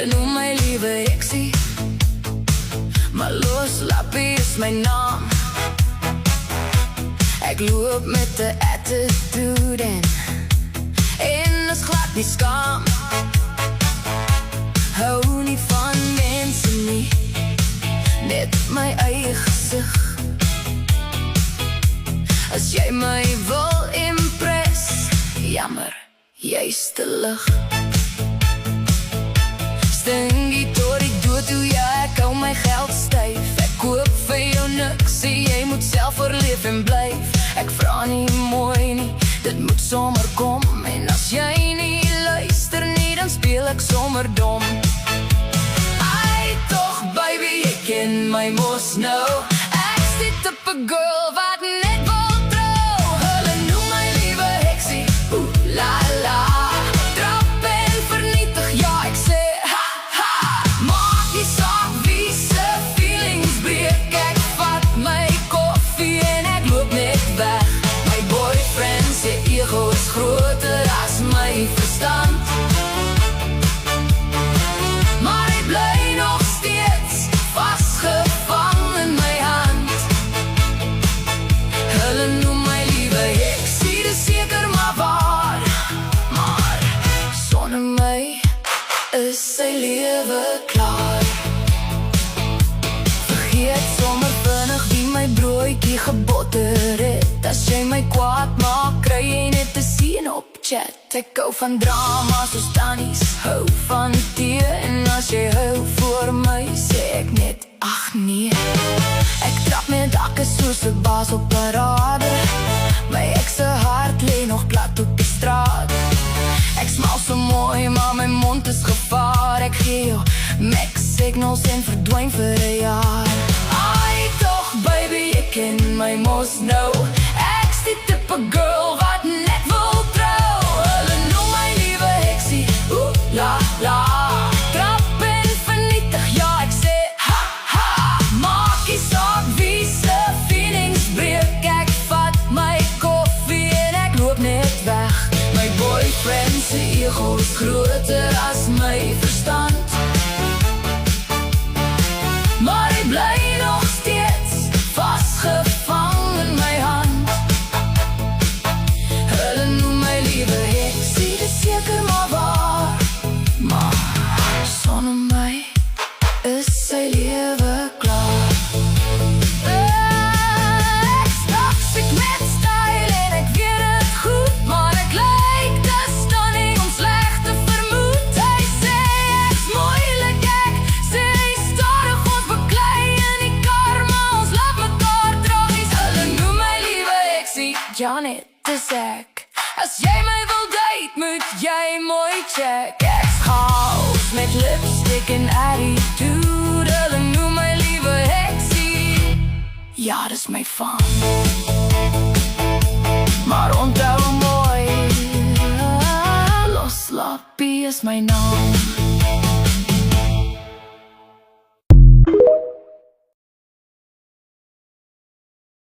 Hulle noem my liewe heksie, maar Loslappie is my naam. Ek loop met 'n attitude en is glad nie skaam. Hou nie van mense nie, net my eie gesig. As jy my wil impress, jammer, jy's te lig. Stingie tot die dood toe, ja, ek hou my geld styf. Ek koop vir jou niks, jy moet self oorleef en blyf. Ek vra nie mooi nie, dit moet sommer kom. En as jy nie luister nie, dan speel ek sommer dom. Ai, toch baby, jy ken my mos nou. Ek's die tipe girl wat net wil trou. Hulle noem my liewe heksie, ooh la la. Trap en vernietig, ja ek sê ha ha. Maak nie saak wie se feelings breek. Ek vat my koffie en ek loop net weg. My boyfriend se ego is groter as my verstand, maar hy bly nog steeds vasgevang in my hand. Hulle noem my liewe heksie, dis seker maar waar, maar sonder my is sy lewe klaar. Vergeet sommer vinnig wie my broodjie gebotter het. As jy my kwaad maak, kry jy net 'n sien op chat. Ek hou van drama soos tannies, hou van tee. En as jy hou voor my, sê ek net ag nee. Ek trap met dakke soos 'n baas op parade. My ex se hart lê nog plat op die straat. Ek smaal so mooi, maar my mond is gevaar. Ek gee jou max signals en verdwyn vir 'n jaar. Ai, toch baby, jy ken my mos nou. Ek's die tipe girl wat net wil trou. Hulle noem my liewe heksie, ooh la la. Trap en vernietig, ja ek sê ha ha. Maak nie saak wie se feelings breek. Ek vat my koffie en ek loop net weg. My boyfriend se ego is groter as my verstand, maar hy bly nog steeds vasgevang in my hand. Hulle noem my liewe heksie, dis seker maar waar, maar sonder my is sy lewe klaar. Ek's toxic met style en ek weet het goed, maar ek lyk te stunning om sleg te vermoed. Hy sê ek's moeilik, ek sê hy stadig, ons beklei in die kar, maar ons laat mekaar tragies. Hulle noem my liewe heksie, Janet is ek. As jy my wil date, moet jy mooi check. Ek's chaos met lipstick en attitude. Hulle noem my liewe heksie, ja dis my fan, maar onthou mooi, Loslappie is my naam.